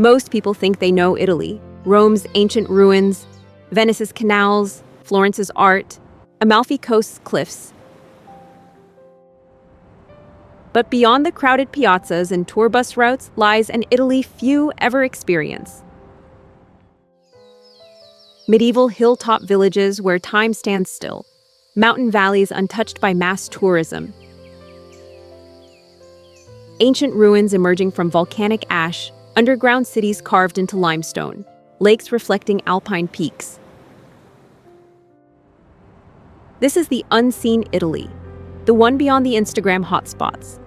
Most people think they know Italy, Rome's ancient ruins, Venice's canals, Florence's art, Amalfi Coast's cliffs. But beyond the crowded piazzas and tour bus routes lies an Italy few ever experience. Medieval hilltop villages where time stands still, mountain valleys untouched by mass tourism, ancient ruins emerging from volcanic ash, underground cities carved into limestone, lakes reflecting alpine peaks. This is the unseen Italy, the one beyond the Instagram hotspots.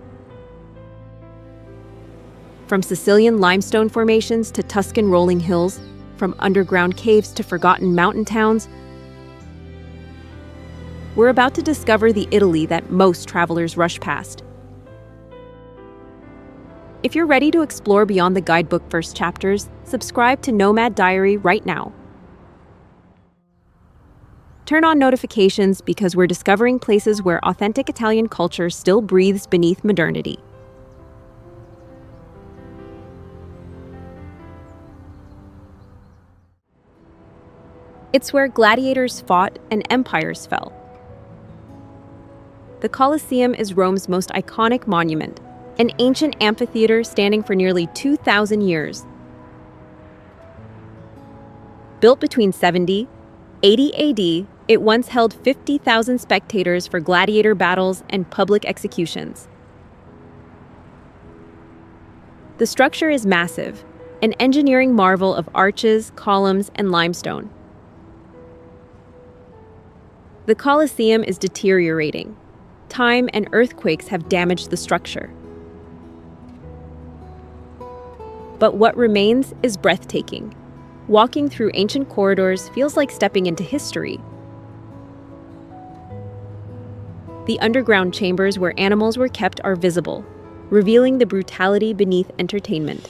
From Sicilian limestone formations to Tuscan rolling hills, from underground caves to forgotten mountain towns, we're about to discover the Italy that most travelers rush past. If you're ready to explore beyond the guidebook first chapters, subscribe to Nomad Diary right now. Turn on notifications because we're discovering places where authentic Italian culture still breathes beneath modernity. It's where gladiators fought and empires fell. The Colosseum is Rome's most iconic monument, an ancient amphitheater standing for nearly 2,000 years. Built between 70 and 80 AD, it once held 50,000 spectators for gladiator battles and public executions. The structure is massive, an engineering marvel of arches, columns, and limestone. The Colosseum is deteriorating. Time and earthquakes have damaged the structure. But what remains is breathtaking. Walking through ancient corridors feels like stepping into history. The underground chambers where animals were kept are visible, revealing the brutality beneath entertainment.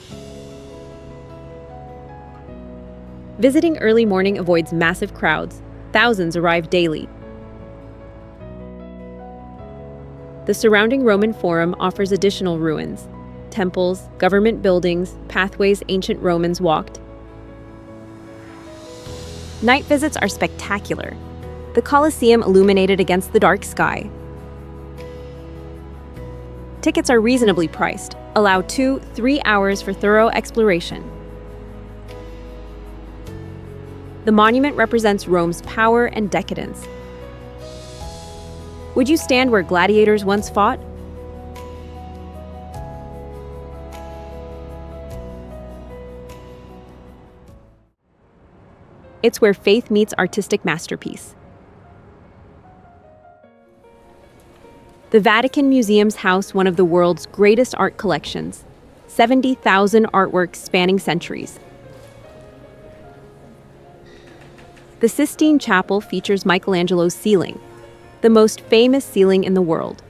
Visiting early morning avoids massive crowds. Thousands arrive daily. The surrounding Roman Forum offers additional ruins, temples, government buildings, pathways ancient Romans walked. Night visits are spectacular. The Colosseum illuminated against the dark sky. Tickets are reasonably priced, allow 2-3 hours for thorough exploration. The monument represents Rome's power and decadence. Would you stand where gladiators once fought? It's where faith meets artistic masterpiece. The Vatican Museum's house one of the world's greatest art collections, 70,000 artworks spanning centuries. The Sistine Chapel features Michelangelo's ceiling, the most famous ceiling in the world.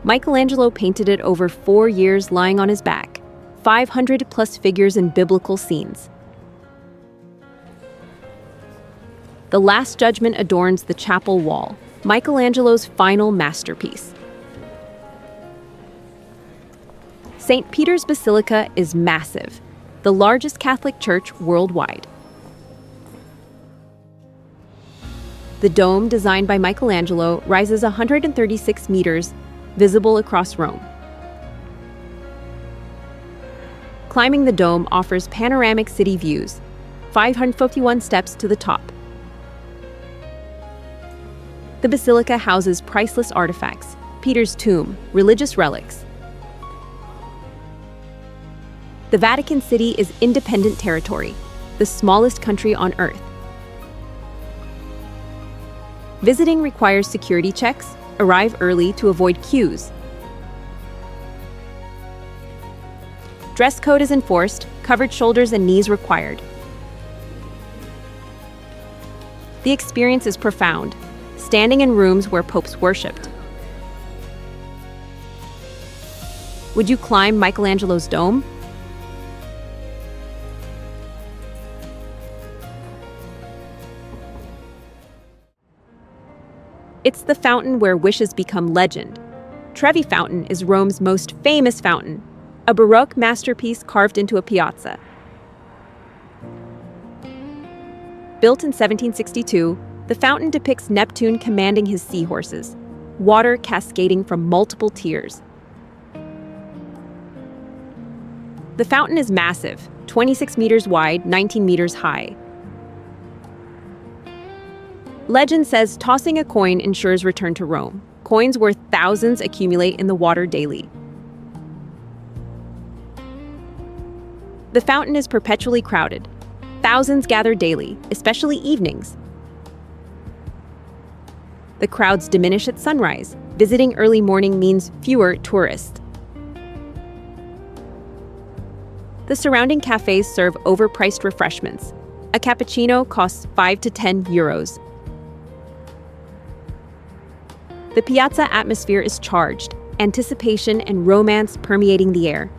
Michelangelo painted it over 4 years lying on his back, 500+ figures in biblical scenes. The Last Judgment adorns the chapel wall, Michelangelo's final masterpiece. St. Peter's Basilica is massive, the largest Catholic church worldwide. The dome, designed by Michelangelo, rises 136 meters, visible across Rome. Climbing the dome offers panoramic city views, 551 steps to the top. The basilica houses priceless artifacts, Peter's tomb, religious relics. The Vatican City is independent territory, the smallest country on Earth. Visiting requires security checks. Arrive early to avoid queues. Dress code is enforced, covered shoulders and knees required. The experience is profound, standing in rooms where popes worshipped. Would you climb Michelangelo's dome? It's the fountain where wishes become legend. Trevi Fountain is Rome's most famous fountain. a Baroque masterpiece carved into a piazza. Built in 1762, the fountain depicts Neptune commanding his seahorses, water cascading from multiple tiers. The fountain is massive, 26 meters wide, 19 meters high. Legend says tossing a coin ensures return to Rome. Coins worth thousands accumulate in the water daily. The fountain is perpetually crowded. Thousands gather daily, especially evenings. The crowds diminish at sunrise. Visiting early morning means fewer tourists. The surrounding cafes serve overpriced refreshments. A cappuccino costs 5 to 10 euros. The piazza atmosphere is charged, anticipation and romance permeating the air.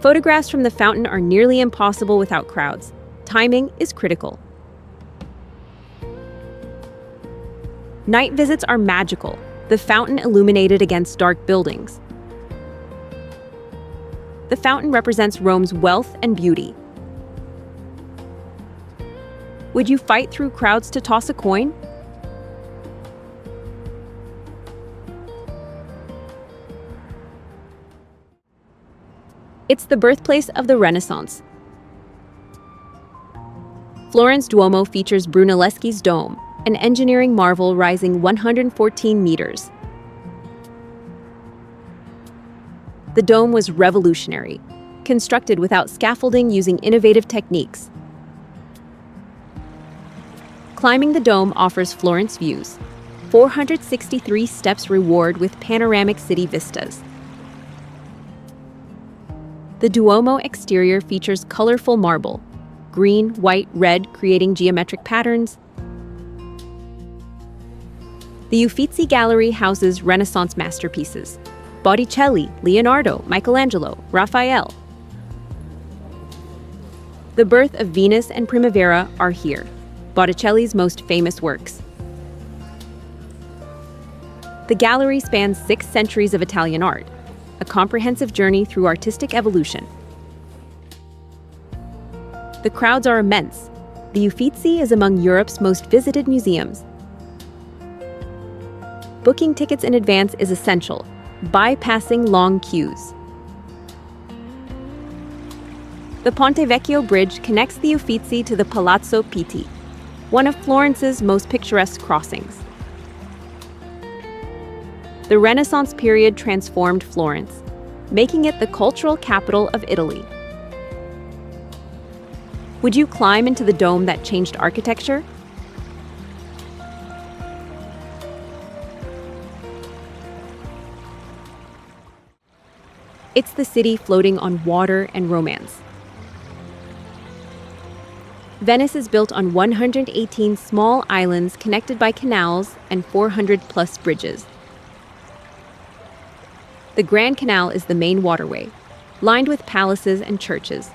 Photographs from the fountain are nearly impossible without crowds. Timing is critical. Night visits are magical, the fountain illuminated against dark buildings. The fountain represents Rome's wealth and beauty. Would you fight through crowds to toss a coin? It's the birthplace of the Renaissance. Florence Duomo features Brunelleschi's dome, an engineering marvel rising 114 meters. The dome was revolutionary, constructed without scaffolding using innovative techniques. Climbing the dome offers Florence views. 463 steps reward with panoramic city vistas. The Duomo exterior features colorful marble, green, white, red, creating geometric patterns. The Uffizi Gallery houses Renaissance masterpieces: Botticelli, Leonardo, Michelangelo, Raphael. The birth of Venus and Primavera are here, Botticelli's most famous works. The gallery spans 6 centuries of Italian art, a comprehensive journey through artistic evolution. The crowds are immense. The Uffizi is among Europe's most visited museums. Booking tickets in advance is essential, bypassing long queues. The Ponte Vecchio Bridge connects the Uffizi to the Palazzo Pitti, one of Florence's most picturesque crossings. The Renaissance period transformed Florence, making it the cultural capital of Italy. Would you climb into the dome that changed architecture? It's the city floating on water and romance. Venice is built on 118 small islands connected by canals and 400+ bridges. The Grand Canal is the main waterway, lined with palaces and churches.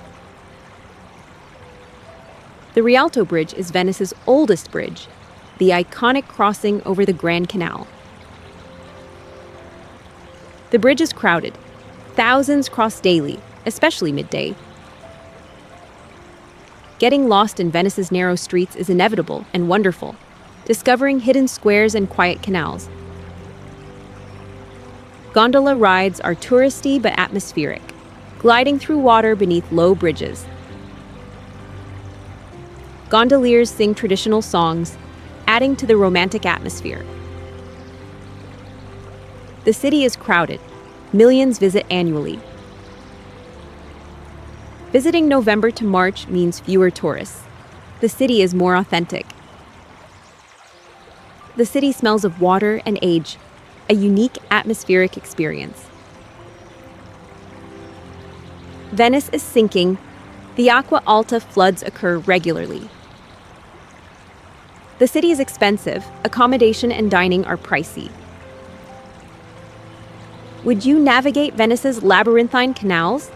The Rialto Bridge is Venice's oldest bridge, the iconic crossing over the Grand Canal. The bridge is crowded. Thousands cross daily, especially midday. Getting lost in Venice's narrow streets is inevitable and wonderful, discovering hidden squares and quiet canals. Gondola rides are touristy but atmospheric, gliding through water beneath low bridges. Gondoliers sing traditional songs, adding to the romantic atmosphere. The city is crowded. Millions visit annually. Visiting November to March means fewer tourists. The city is more authentic. The city smells of water and age, a unique atmospheric experience. Venice is sinking. The Acqua Alta floods occur regularly. The city is expensive. Accommodation and dining are pricey. Would you navigate Venice's labyrinthine canals?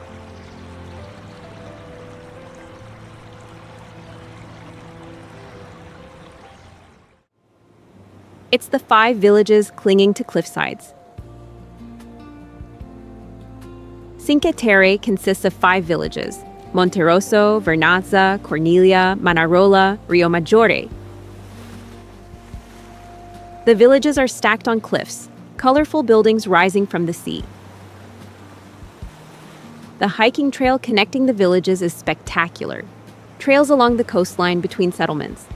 It's the 5 villages clinging to cliffsides. Cinque Terre consists of 5 villages: Monterosso, Vernazza, Cornelia, Manarola, Rio Maggiore. The villages are stacked on cliffs, colorful buildings rising from the sea. The hiking trail connecting the villages is spectacular. Trails along the coastline between settlements.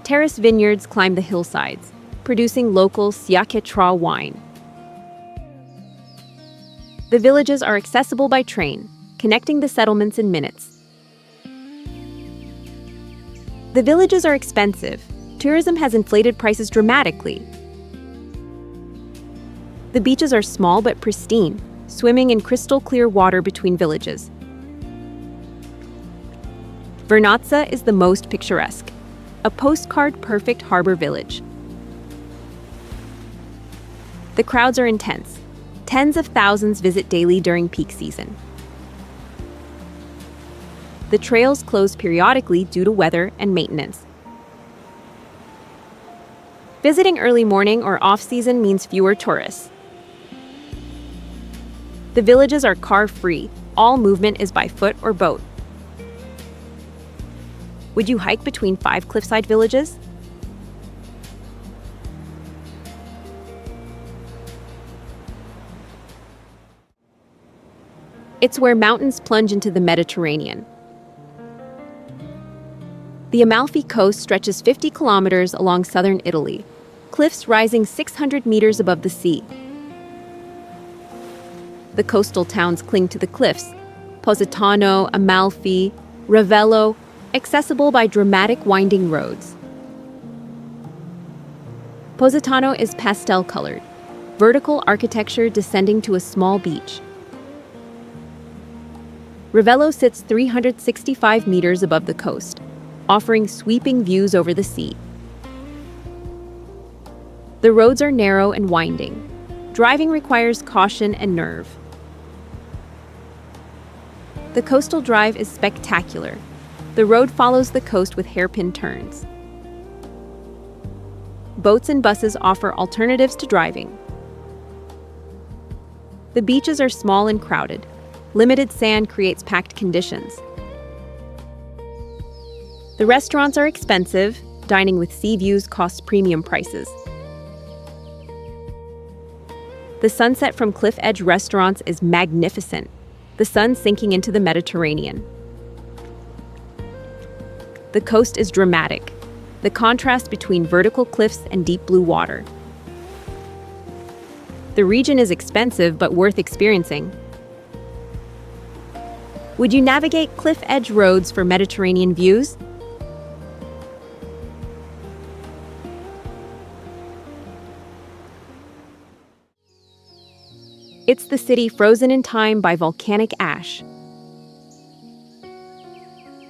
Terrace vineyards climb the hillsides, producing local Siaquetra wine. The villages are accessible by train, connecting the settlements in minutes. The villages are expensive. Tourism has inflated prices dramatically. The beaches are small but pristine, swimming in crystal-clear water between villages. Vernazza is the most picturesque, a postcard-perfect harbor village. The crowds are intense. Tens of thousands visit daily during peak season. The trails close periodically due to weather and maintenance. Visiting early morning or off-season means fewer tourists. The villages are car-free. All movement is by foot or boat. Would you hike between 5 cliffside villages? It's where mountains plunge into the Mediterranean. The Amalfi Coast stretches 50 kilometers along southern Italy, cliffs rising 600 meters above the sea. The coastal towns cling to the cliffs: Positano, Amalfi, Ravello, accessible by dramatic winding roads. Positano is pastel-colored, vertical architecture descending to a small beach. Ravello sits 365 meters above the coast, offering sweeping views over the sea. The roads are narrow and winding. Driving requires caution and nerve. The coastal drive is spectacular. The road follows the coast with hairpin turns. Boats and buses offer alternatives to driving. The beaches are small and crowded. Limited sand creates packed conditions. The restaurants are expensive. Dining with sea views costs premium prices. The sunset from cliff edge restaurants is magnificent, the sun sinking into the Mediterranean. The coast is dramatic, the contrast between vertical cliffs and deep blue water. The region is expensive but worth experiencing. Would you navigate cliff edge roads for Mediterranean views? It's the city frozen in time by volcanic ash.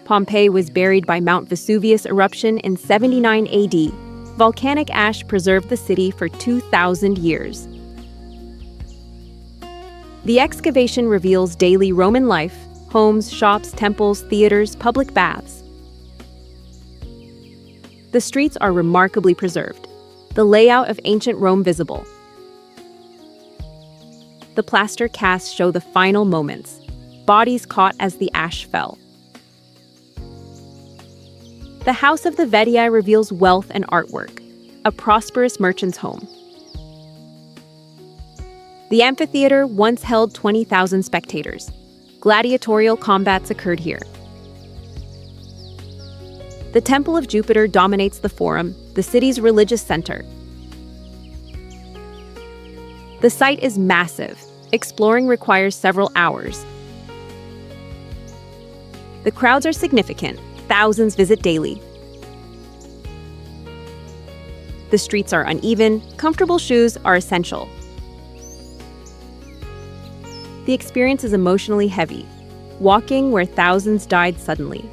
Pompeii was buried by Mount Vesuvius eruption in 79 AD. Volcanic ash preserved the city for 2,000 years. The excavation reveals daily Roman life: homes, shops, temples, theaters, public baths. The streets are remarkably preserved, the layout of ancient Rome visible. The plaster casts show the final moments, bodies caught as the ash fell. The House of the Vedia reveals wealth and artwork, a prosperous merchant's home. The amphitheater once held 20,000 spectators. Gladiatorial combats occurred here. The Temple of Jupiter dominates the Forum, the city's religious center. The site is massive. Exploring requires several hours. The crowds are significant. Thousands visit daily. The streets are uneven. Comfortable shoes are essential. The experience is emotionally heavy, walking where thousands died suddenly.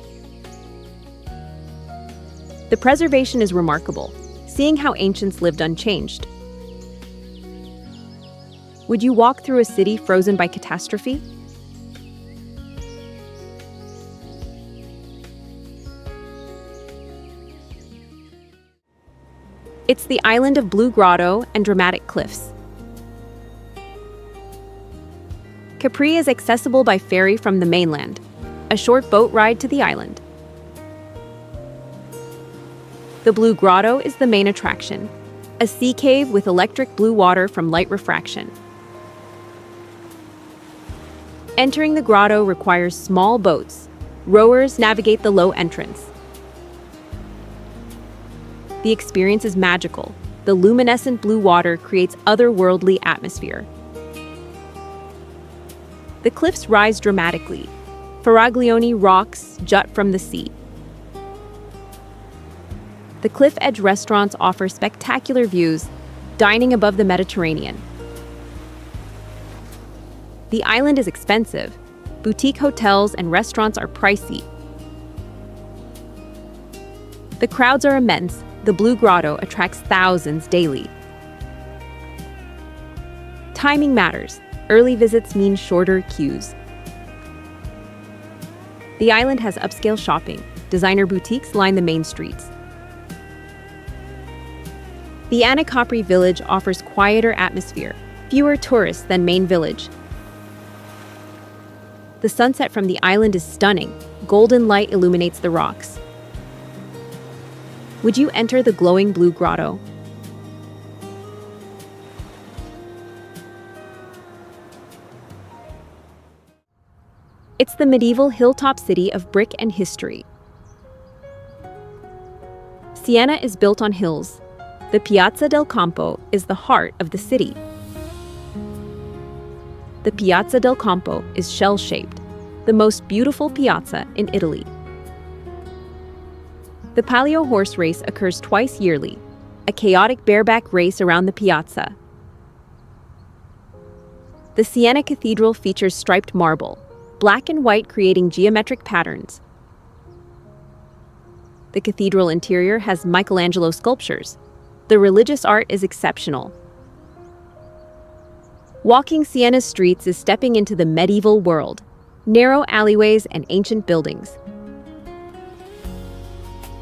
The preservation is remarkable, seeing how ancients lived unchanged. Would you walk through a city frozen by catastrophe? It's the island of Blue Grotto and dramatic cliffs. Capri is accessible by ferry from the mainland, a short boat ride to the island. The Blue Grotto is the main attraction, a sea cave with electric blue water from light refraction. Entering the grotto requires small boats. Rowers navigate the low entrance. The experience is magical. The luminescent blue water creates otherworldly atmosphere. The cliffs rise dramatically. Faraglioni rocks jut from the sea. The cliff edge restaurants offer spectacular views, dining above the Mediterranean. The island is expensive. Boutique hotels and restaurants are pricey. The crowds are immense. The Blue Grotto attracts thousands daily. Timing matters. Early visits mean shorter queues. The island has upscale shopping. Designer boutiques line the main streets. The Anacapri village offers quieter atmosphere, fewer tourists than main village. The sunset from the island is stunning. Golden light illuminates the rocks. Would you enter the glowing Blue Grotto? It's the medieval hilltop city of brick and history. Siena is built on hills. The Piazza del Campo is the heart of the city. The Piazza del Campo is shell-shaped, the most beautiful piazza in Italy. The Palio horse race occurs twice yearly, a chaotic bareback race around the piazza. The Siena Cathedral features striped marble, black and white creating geometric patterns. The cathedral interior has Michelangelo sculptures. The religious art is exceptional. Walking Siena's streets is stepping into the medieval world, narrow alleyways and ancient buildings.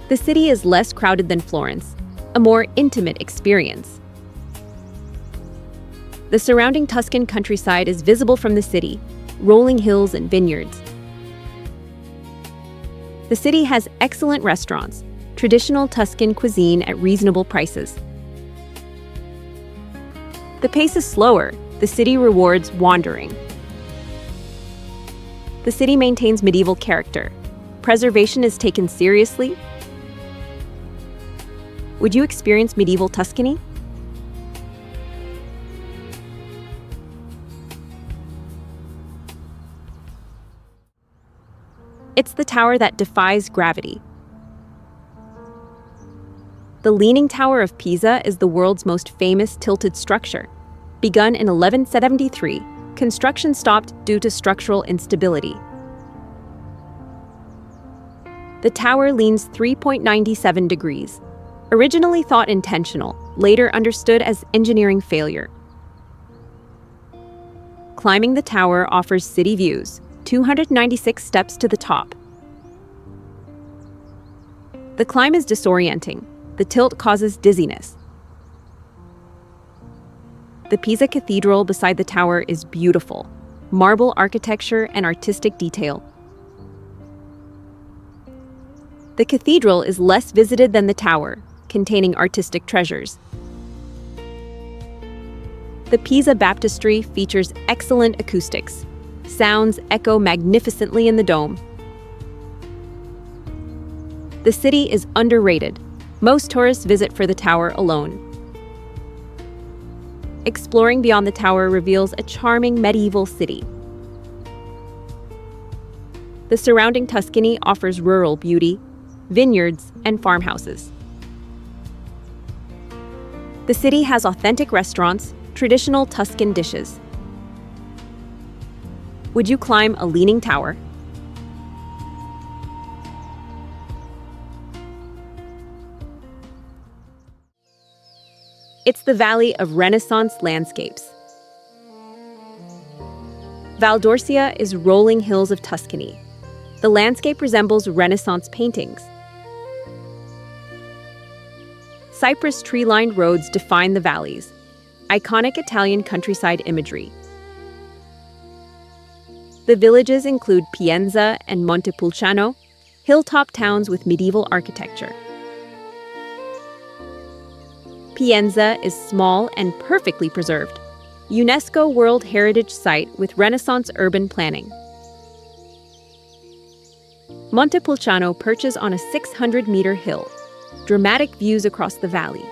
The city is less crowded than Florence, a more intimate experience. The surrounding Tuscan countryside is visible from the city, rolling hills and vineyards. The city has excellent restaurants, traditional Tuscan cuisine at reasonable prices. The pace is slower. The city rewards wandering. The city maintains medieval character. Preservation is taken seriously. Would you experience medieval Tuscany? It's the tower that defies gravity. The Leaning Tower of Pisa is the world's most famous tilted structure. Begun in 1173, construction stopped due to structural instability. The tower leans 3.97 degrees. Originally thought intentional, later understood as engineering failure. Climbing the tower offers city views, 296 steps to the top. The climb is disorienting. The tilt causes dizziness. The Pisa Cathedral beside the tower is beautiful. Marble architecture and artistic detail. The cathedral is less visited than the tower, containing artistic treasures. The Pisa Baptistry features excellent acoustics. Sounds echo magnificently in the dome. The city is underrated. Most tourists visit for the tower alone. Exploring beyond the tower reveals a charming medieval city. The surrounding Tuscany offers rural beauty, vineyards, and farmhouses. The city has authentic restaurants, traditional Tuscan dishes. Would you climb a leaning tower? It's the Valley of Renaissance landscapes. Val d'Orcia is rolling hills of Tuscany. The landscape resembles Renaissance paintings. Cypress tree-lined roads define the valleys, iconic Italian countryside imagery. The villages include Pienza and Montepulciano, hilltop towns with medieval architecture. Pienza is small and perfectly preserved, UNESCO World Heritage Site with Renaissance urban planning. Montepulciano perches on a 600-meter hill, dramatic views across the valley.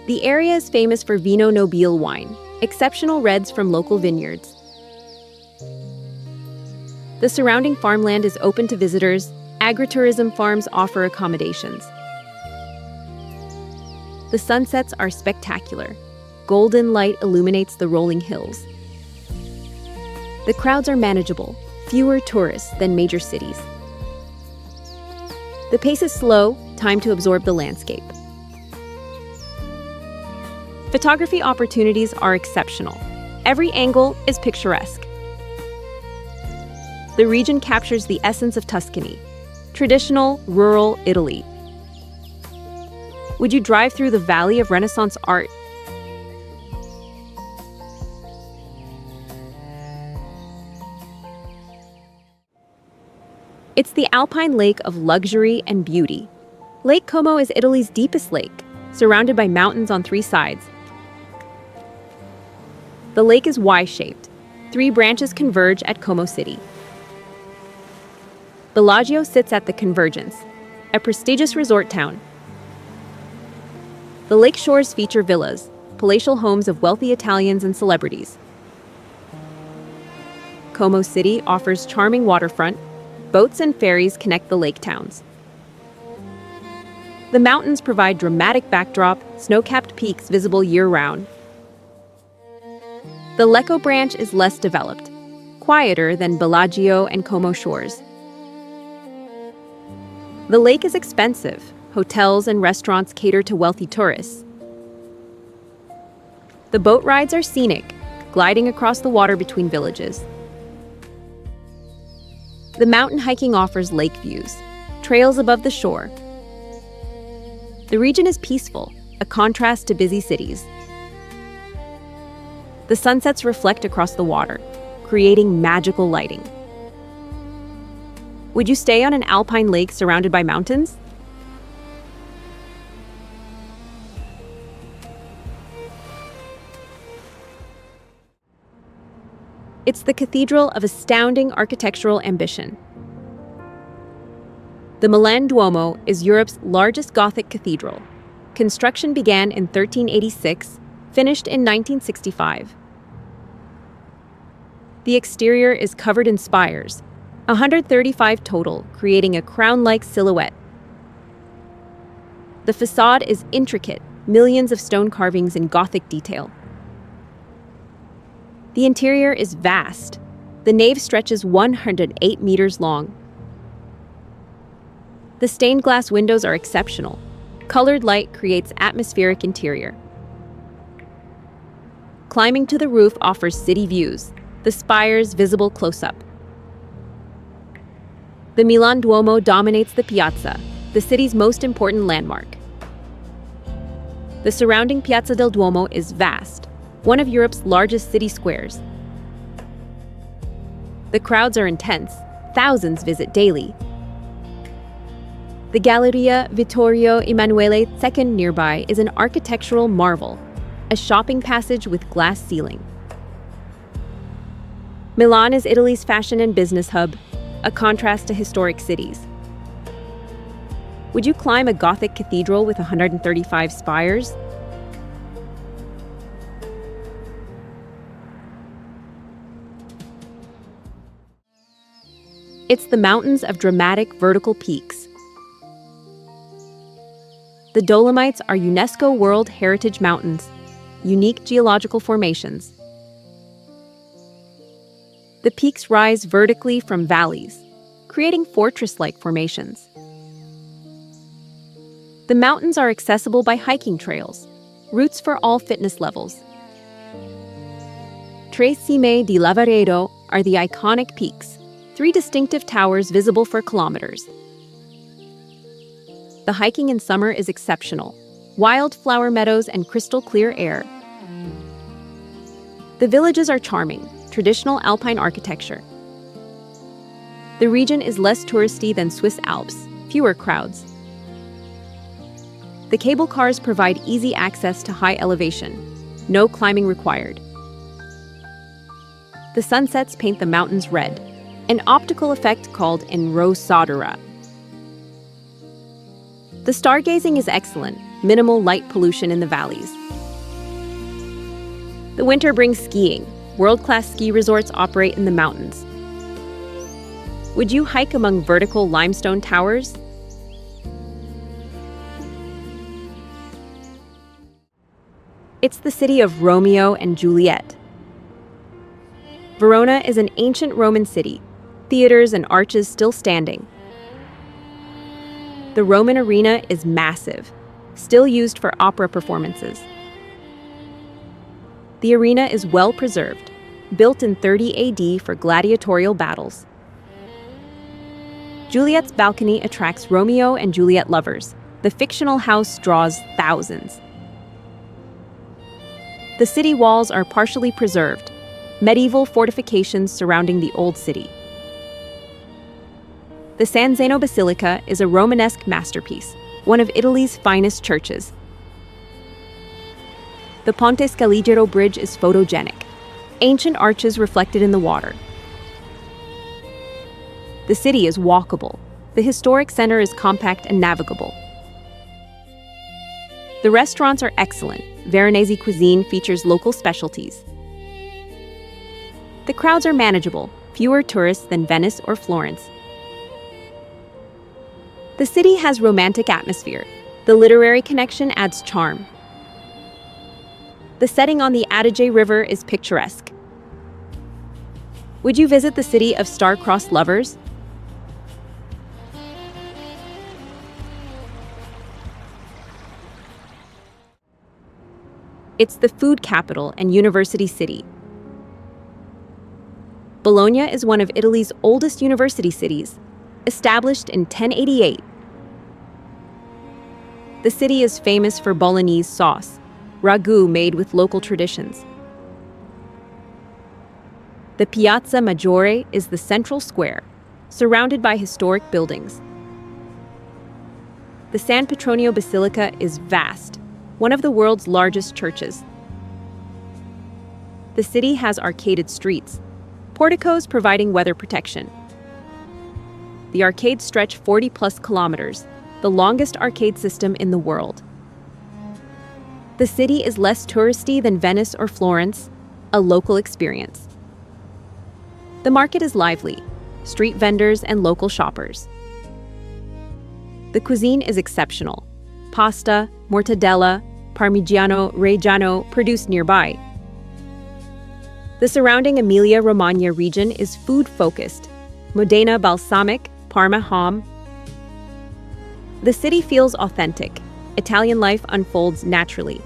The area is famous for Vino Nobile wine, exceptional reds from local vineyards. The surrounding farmland is open to visitors. Agritourism farms offer accommodations. The sunsets are spectacular. Golden light illuminates the rolling hills. The crowds are manageable, fewer tourists than major cities. The pace is slow, time to absorb the landscape. Photography opportunities are exceptional. Every angle is picturesque. The region captures the essence of Tuscany, traditional, rural Italy. Would you drive through the valley of Renaissance art? It's the alpine lake of luxury and beauty. Lake Como is Italy's deepest lake, surrounded by mountains on 3 sides. The lake is Y-shaped. 3 branches converge at Como City. Bellagio sits at the convergence, a prestigious resort town. The lake shores feature villas, palatial homes of wealthy Italians and celebrities. Como City offers charming waterfront. Boats and ferries connect the lake towns. The mountains provide dramatic backdrop, snow-capped peaks visible year-round. The Lecco branch is less developed, quieter than Bellagio and Como shores. The lake is expensive. Hotels and restaurants cater to wealthy tourists. The boat rides are scenic, gliding across the water between villages. The mountain hiking offers lake views, trails above the shore. The region is peaceful, a contrast to busy cities. The sunsets reflect across the water, creating magical lighting. Would you stay on an alpine lake surrounded by mountains? It's the cathedral of astounding architectural ambition. The Milan Duomo is Europe's largest Gothic cathedral. Construction began in 1386, finished in 1965. The exterior is covered in spires, 135 total, creating a crown-like silhouette. The facade is intricate, millions of stone carvings in Gothic detail. The interior is vast. The nave stretches 108 meters long. The stained glass windows are exceptional. Colored light creates atmospheric interior. Climbing to the roof offers city views, the spires visible close-up. The Milan Duomo dominates the piazza, the city's most important landmark. The surrounding Piazza del Duomo is vast, one of Europe's largest city squares. The crowds are intense. Thousands visit daily. The Galleria Vittorio Emanuele II nearby is an architectural marvel, a shopping passage with glass ceiling. Milan is Italy's fashion and business hub, a contrast to historic cities. Would you climb a Gothic cathedral with 135 spires? It's the mountains of dramatic vertical peaks. The Dolomites are UNESCO World Heritage Mountains, unique geological formations. The peaks rise vertically from valleys, creating fortress-like formations. The mountains are accessible by hiking trails, routes for all fitness levels. Tres Cime di Lavaredo are the iconic peaks, 3 distinctive towers visible for kilometers. The hiking in summer is exceptional. Wildflower meadows and crystal clear air. The villages are charming, traditional alpine architecture. The region is less touristy than Swiss Alps, fewer crowds. The cable cars provide easy access to high elevation, no climbing required. The sunsets paint the mountains red, an optical effect called enrosadura. The stargazing is excellent, minimal light pollution in the valleys. The winter brings skiing. World-class ski resorts operate in the mountains. Would you hike among vertical limestone towers? It's the city of Romeo and Juliet. Verona is an ancient Roman city, theaters and arches still standing. The Roman arena is massive, still used for opera performances. The arena is well preserved, built in 30 AD for gladiatorial battles. Juliet's balcony attracts Romeo and Juliet lovers. The fictional house draws thousands. The city walls are partially preserved, medieval fortifications surrounding the old city. The San Zeno Basilica is a Romanesque masterpiece, one of Italy's finest churches. The Ponte Scaligero Bridge is photogenic, ancient arches reflected in the water. The city is walkable. The historic center is compact and navigable. The restaurants are excellent. Veronese cuisine features local specialties. The crowds are manageable, fewer tourists than Venice or Florence. The city has romantic atmosphere. The literary connection adds charm. The setting on the Adige River is picturesque. Would you visit the city of star-crossed lovers? It's the food capital and university city. Bologna is one of Italy's oldest university cities, established in 1088. The city is famous for Bolognese sauce, ragu made with local traditions. The Piazza Maggiore is the central square, surrounded by historic buildings. The San Petronio Basilica is vast, one of the world's largest churches. The city has arcaded streets, porticos providing weather protection. The arcades stretch 40+ kilometers, the longest arcade system in the world. The city is less touristy than Venice or Florence, a local experience. The market is lively, street vendors and local shoppers. The cuisine is exceptional. Pasta, mortadella, Parmigiano Reggiano produced nearby. The surrounding Emilia-Romagna region is food-focused. Modena balsamic, Parma ham. The city feels authentic. Italian life unfolds naturally.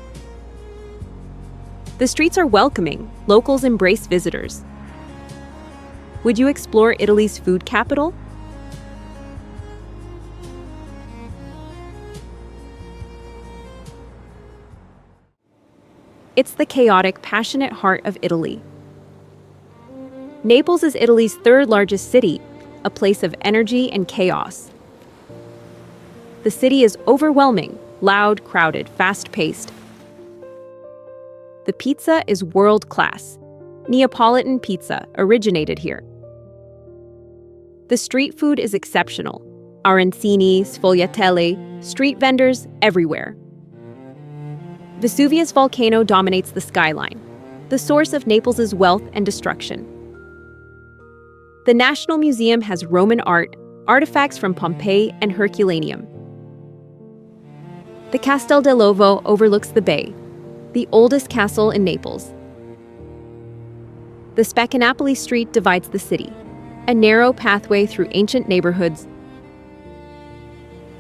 The streets are welcoming. Locals embrace visitors. Would you explore Italy's food capital? It's the chaotic, passionate heart of Italy. Naples is Italy's third largest city, a place of energy and chaos. The city is overwhelming, loud, crowded, fast-paced. The pizza is world-class. Neapolitan pizza originated here. The street food is exceptional. Arancini, sfogliatelle, street vendors everywhere. Vesuvius volcano dominates the skyline, the source of Naples' wealth and destruction. The National Museum has Roman art, artifacts from Pompeii and Herculaneum. The Castel dell'Ovo overlooks the bay, the oldest castle in Naples. The Spaccanapoli Street divides the city, a narrow pathway through ancient neighborhoods.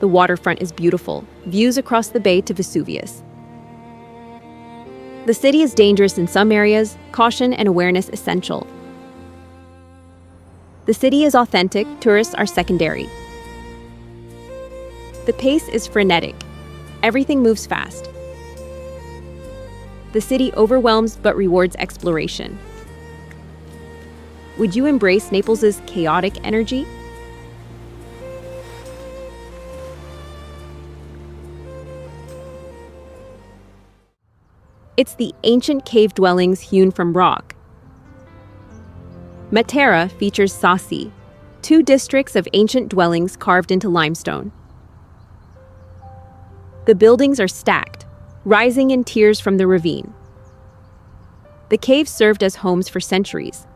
The waterfront is beautiful, views across the bay to Vesuvius. The city is dangerous in some areas, caution and awareness essential. The city is authentic, tourists are secondary. The pace is frenetic. Everything moves fast. The city overwhelms but rewards exploration. Would you embrace Naples's chaotic energy? It's the ancient cave dwellings hewn from rock. Matera features Sassi, two districts of ancient dwellings carved into limestone. The buildings are stacked, rising in tiers from the ravine. The caves served as homes for centuries,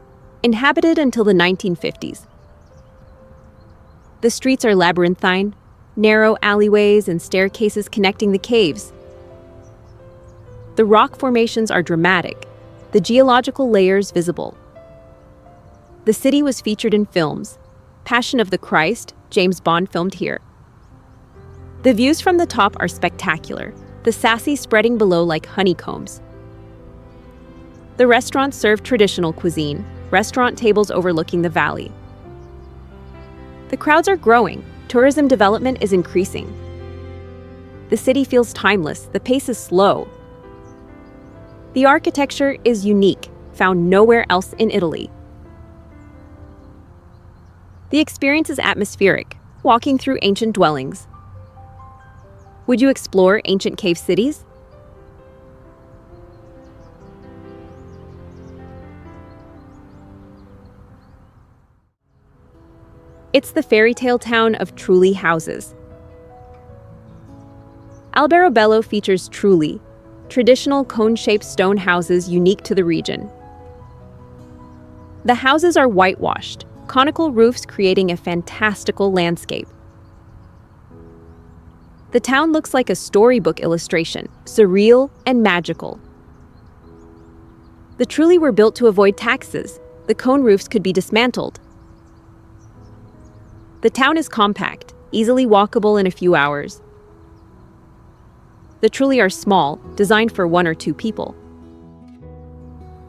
inhabited until the 1950s. The streets are labyrinthine, narrow alleyways and staircases connecting the caves. The rock formations are dramatic, the geological layers visible. The city was featured in films. Passion of the Christ, James Bond filmed here. The views from the top are spectacular, the Sassi spreading below like honeycombs. The restaurants serve traditional cuisine, restaurant tables overlooking the valley. The crowds are growing, tourism development is increasing. The city feels timeless, the pace is slow. The architecture is unique, found nowhere else in Italy. The experience is atmospheric, walking through ancient dwellings. Would you explore ancient cave cities? It's the fairy tale town of Trulli houses. Alberobello features Trulli, traditional cone-shaped stone houses unique to the region. The houses are whitewashed, conical roofs creating a fantastical landscape. The town looks like a storybook illustration, surreal and magical. The Trulli were built to avoid taxes. The cone roofs could be dismantled. The town is compact, easily walkable in a few hours. The Trulli are small, designed for 1 or 2 people.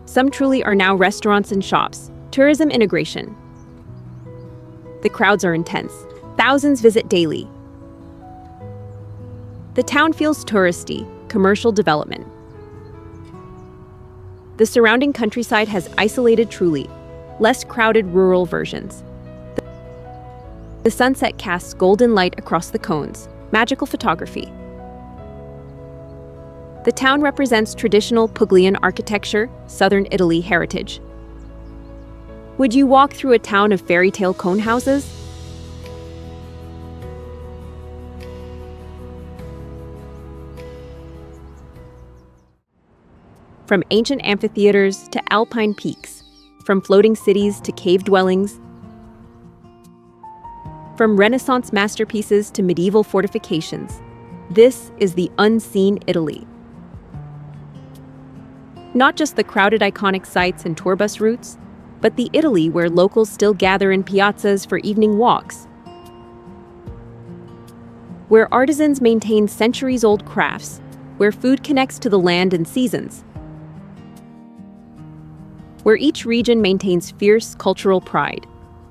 Some Trulli are now restaurants and shops, tourism integration. The crowds are intense. Thousands visit daily. The town feels touristy, commercial development. The surrounding countryside has isolated Trulli, less crowded rural versions. The sunset casts golden light across the cones, magical photography. The town represents traditional Puglian architecture, southern Italy heritage. Would you walk through a town of fairy tale cone houses? From ancient amphitheaters to alpine peaks, from floating cities to cave dwellings, from Renaissance masterpieces to medieval fortifications, this is the unseen Italy. Not just the crowded iconic sites and tour bus routes, but the Italy where locals still gather in piazzas for evening walks, where artisans maintain centuries-old crafts, where food connects to the land and seasons, where each region maintains fierce cultural pride.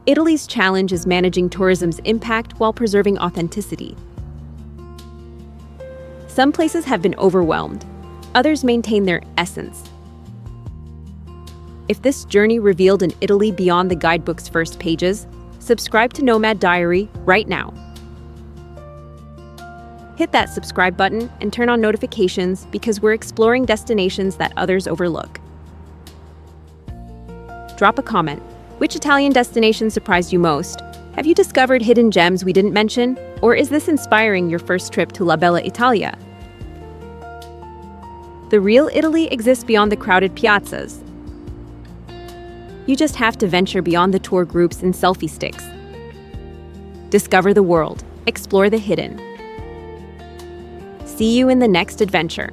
Italy's challenge is managing tourism's impact while preserving authenticity. Some places have been overwhelmed, others maintain their essence. If this journey revealed an Italy beyond the guidebook's first pages, subscribe to Nomad Diary right now. Hit that subscribe button and turn on notifications because we're exploring destinations that others overlook. Drop a comment. Which Italian destination surprised you most? Have you discovered hidden gems we didn't mention? Or is this inspiring your first trip to La Bella Italia? The real Italy exists beyond the crowded piazzas. You just have to venture beyond the tour groups and selfie sticks. Discover the world. Explore the hidden. See you in the next adventure.